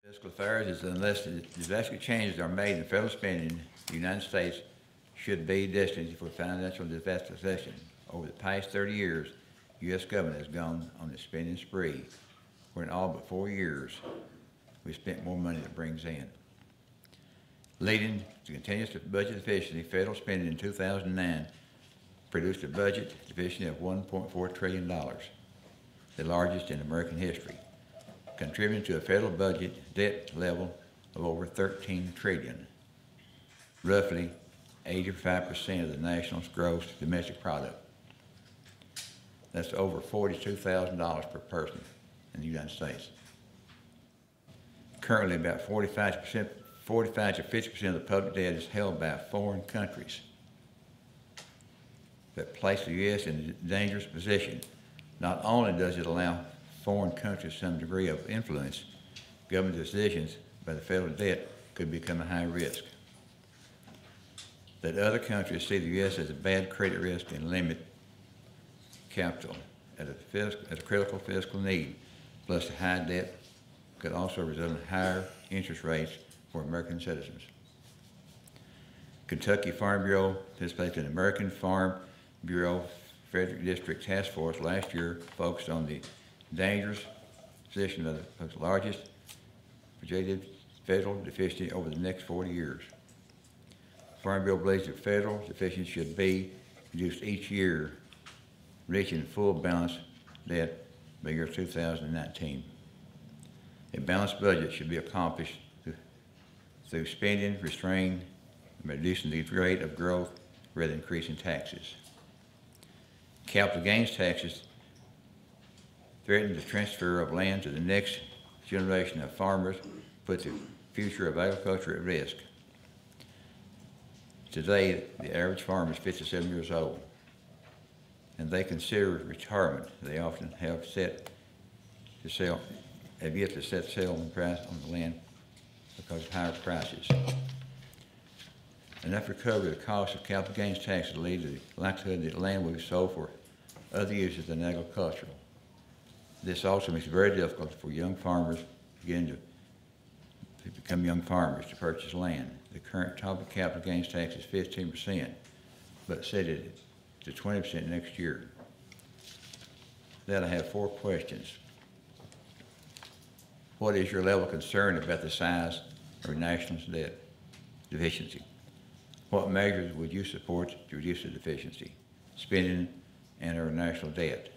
Fiscal affairs is unless drastic changes are made in federal spending, the United States should be destined for financial devastation. Over the past 30 years, the U.S. government has gone on a spending spree, where in all but 4 years, we spent more money than it brings in. Leading to continuous budget deficiency, federal spending in 2009 produced a budget deficiency of $1.4 trillion, the largest in American history, contributing to a federal budget debt level of over $13 trillion, roughly 85% of the nation's gross domestic product. That's over $42,000 per person in the United States. Currently, about 45 to 50% of the public debt is held by foreign countries that place the U.S. in a dangerous position. Not only does it allow foreign countries some degree of influence, government decisions by the federal debt could become a high risk. That other countries see the U.S. as a bad credit risk and limit capital at a critical fiscal need, plus the high debt could also result in higher interest rates for American citizens. Kentucky Farm Bureau participated in the American Farm Bureau Frederick District Task Force last year, focused on the dangerous position of the largest projected federal deficiency over the next 40 years. Farm Bill believes that federal deficiency should be reduced each year, reaching full balance debt by year 2019. A balanced budget should be accomplished through spending, restraining, and reducing the rate of growth rather than increasing taxes. Capital gains taxes threaten the transfer of land to the next generation of farmers, put the future of agriculture at risk. Today, the average farmer is 57 years old, and they consider retirement. They often have yet to sell price on the land because of higher prices. Enough recovery of the cost of capital gains taxes will lead to the likelihood that land will be sold for other uses than agricultural. This also makes it very difficult for young farmers to become young farmers to purchase land. The current top of capital gains tax is 15%, but set it to 20% next year. Then I have 4 questions. What is your level of concern about the size of our national debt deficiency? What measures would you support to reduce the deficiency, spending, and our national debt?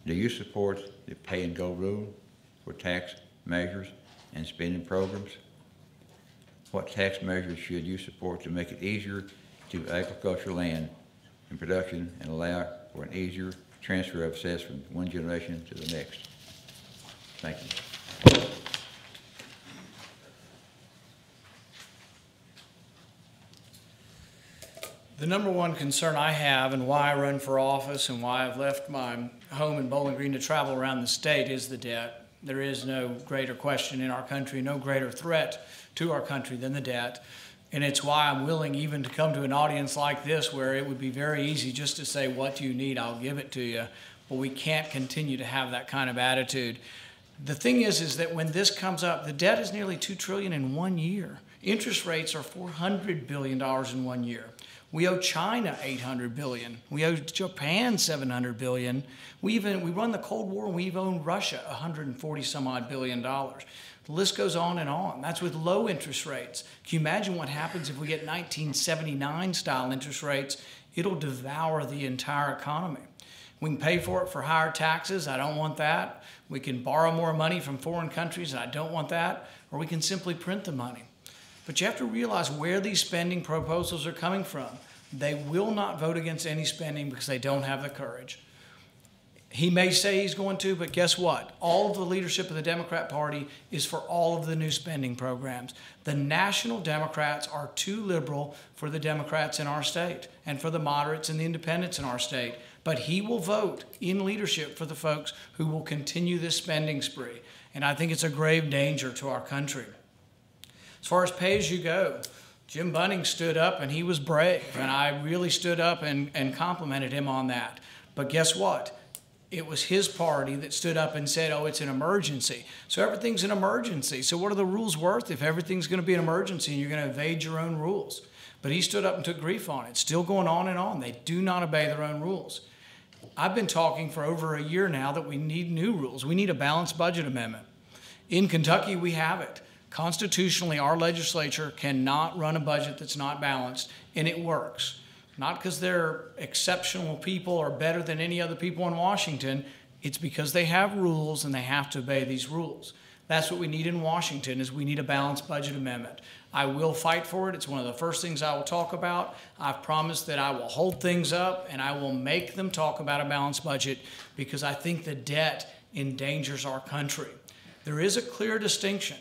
Do you support the pay-and-go rule for tax measures and spending programs? What tax measures should you support to make it easier to agricultural land and production and allow for an easier transfer of assets from one generation to the next? Thank you. The number one concern I have, and why I run for office and why I've left my home in Bowling Green to travel around the state, is the debt. There is no greater question in our country, no greater threat to our country than the debt. And it's why I'm willing even to come to an audience like this, where it would be very easy just to say, what do you need? I'll give it to you. But we can't continue to have that kind of attitude. The thing is that when this comes up, the debt is nearly $2 trillion in 1 year. Interest rates are $400 billion in 1 year. We owe China $800 billion. We owe Japan $700 billion. We run the Cold War, and we've owned Russia $140-some-odd billion. The list goes on and on. That's with low interest rates. Can you imagine what happens if we get 1979 style interest rates? It'll devour the entire economy. We can pay for it for higher taxes. I don't want that. We can borrow more money from foreign countries. I don't want that. Or we can simply print the money. But you have to realize where these spending proposals are coming from. They will not vote against any spending because they don't have the courage. He may say he's going to, but guess what? All of the leadership of the Democrat Party is for all of the new spending programs. The national Democrats are too liberal for the Democrats in our state and for the moderates and the independents in our state. But he will vote in leadership for the folks who will continue this spending spree. And I think it's a grave danger to our country. As far as pay-as-you-go, Jim Bunning stood up and he was brave, and I really stood up and complimented him on that. But guess what? It was his party that stood up and said, oh, it's an emergency. So everything's an emergency. So what are the rules worth if everything's going to be an emergency and you're going to evade your own rules? But he stood up and took grief on it. It's still going on and on. They do not obey their own rules. I've been talking for over a year now that we need new rules. We need a balanced budget amendment. In Kentucky, we have it. Constitutionally, our legislature cannot run a budget that's not balanced, and it works. Not because they're exceptional people or better than any other people in Washington. It's because they have rules and they have to obey these rules. That's what we need in Washington, is we need a balanced budget amendment. I will fight for it. It's one of the first things I will talk about. I've promised that I will hold things up and I will make them talk about a balanced budget, because I think the debt endangers our country. There is a clear distinction.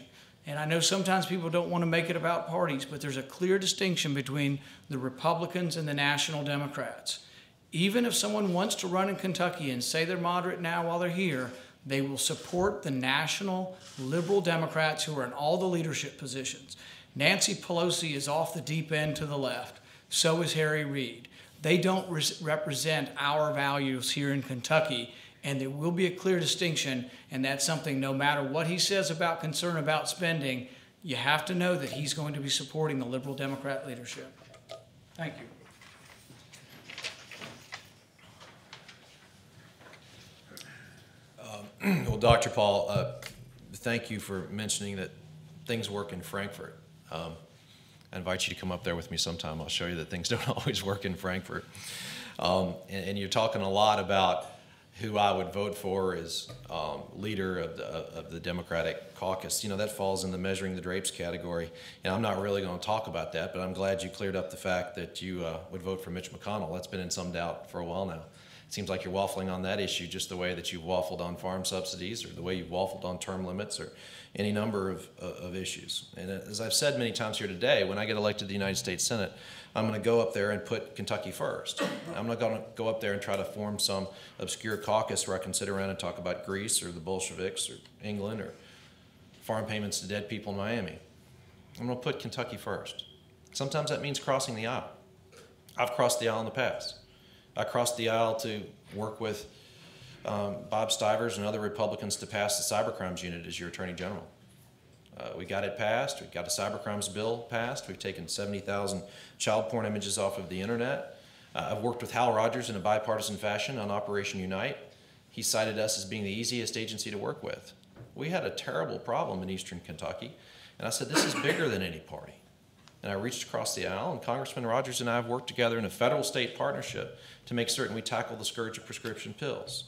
And I know sometimes people don't want to make it about parties, but there's a clear distinction between the Republicans and the National Democrats. Even if someone wants to run in Kentucky and say they're moderate now while they're here, they will support the national liberal Democrats who are in all the leadership positions. Nancy Pelosi is off the deep end to the left. So is Harry Reid. They don't represent our values here in Kentucky. And there will be a clear distinction, and that's something, no matter what he says about concern about spending, you have to know that he's going to be supporting the liberal Democrat leadership. Thank you. Well, Dr. Paul, thank you for mentioning that things work in Frankfurt. I invite you to come up there with me sometime. I'll show you that things don't always work in Frankfurt. And you're talking a lot about who I would vote for as leader of the Democratic caucus. You know, that falls in the measuring the drapes category. And I'm not really going to talk about that, but I'm glad you cleared up the fact that you would vote for Mitch McConnell. That's been in some doubt for a while now. It seems like you're waffling on that issue just the way that you've waffled on farm subsidies, or the way you've waffled on term limits, or any number of issues. And as I've said many times here today, when I get elected to the United States Senate, I'm going to go up there and put Kentucky first. I'm not going to go up there and try to form some obscure caucus where I can sit around and talk about Greece or the Bolsheviks or England or farm payments to dead people in Miami. I'm going to put Kentucky first. Sometimes that means crossing the aisle. I've crossed the aisle in the past. I crossed the aisle to work with Bob Stivers and other Republicans to pass the cybercrimes unit as your Attorney General. We got it passed. We got a cybercrimes bill passed. We've taken 70,000 child porn images off of the internet. I've worked with Hal Rogers in a bipartisan fashion on Operation Unite. He cited us as being the easiest agency to work with. We had a terrible problem in eastern Kentucky, and I said, this is bigger than any party. And I reached across the aisle, and Congressman Rogers and I have worked together in a federal-state partnership to make certain we tackle the scourge of prescription pills.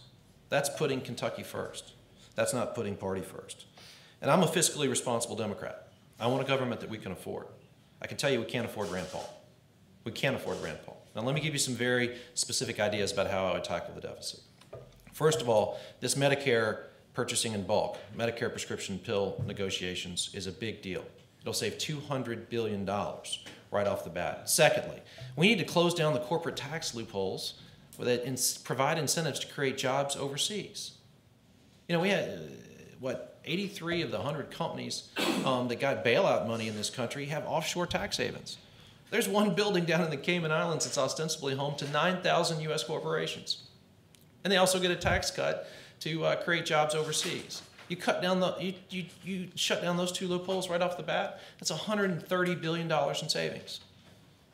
That's putting Kentucky first. That's not putting party first. And I'm a fiscally responsible Democrat. I want a government that we can afford. I can tell you we can't afford Rand Paul. We can't afford Rand Paul. Now let me give you some very specific ideas about how I would tackle the deficit. First of all, this Medicare purchasing in bulk, Medicare prescription pill negotiations is a big deal. It'll save $200 billion right off the bat. Secondly, we need to close down the corporate tax loopholes that provide incentives to create jobs overseas. You know, we had, 83 of the 100 companies that got bailout money in this country have offshore tax havens. There's one building down in the Cayman Islands that's ostensibly home to 9,000 U.S. corporations. And they also get a tax cut to create jobs overseas. You cut down you shut down those two loopholes right off the bat. That's $130 billion in savings.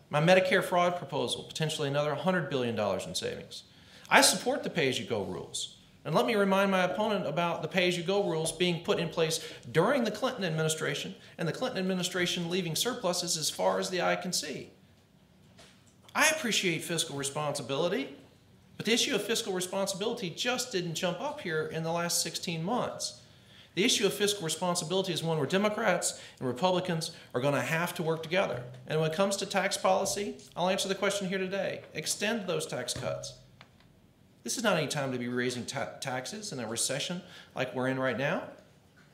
My Medicare fraud proposal, potentially another $100 billion in savings. I support the pay-as-you-go rules. And let me remind my opponent about the pay-as-you-go rules being put in place during the Clinton administration, and the Clinton administration leaving surpluses as far as the eye can see. I appreciate fiscal responsibility, but the issue of fiscal responsibility just didn't jump up here in the last 16 months. The issue of fiscal responsibility is one where Democrats and Republicans are going to have to work together. And when it comes to tax policy, I'll answer the question here today. Extend those tax cuts. This is not any time to be raising taxes in a recession like we're in right now.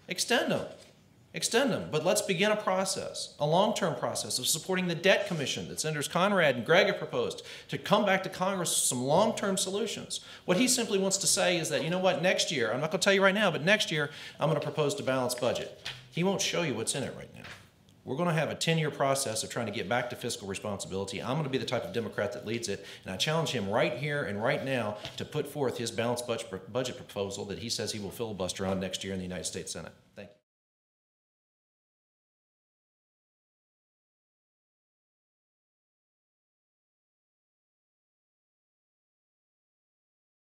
Extend them. Extend them. But let's begin a process, a long-term process of supporting the debt commission that Senators Conrad and Gregg have proposed to come back to Congress with some long-term solutions. What he simply wants to say is that, you know what, next year, I'm not going to tell you right now, but next year I'm going to propose a balanced budget. He won't show you what's in it right now. We're going to have a 10-year process of trying to get back to fiscal responsibility. I'm going to be the type of Democrat that leads it, and I challenge him right here and right now to put forth his balanced budget proposal that he says he will filibuster on next year in the United States Senate. Thank you.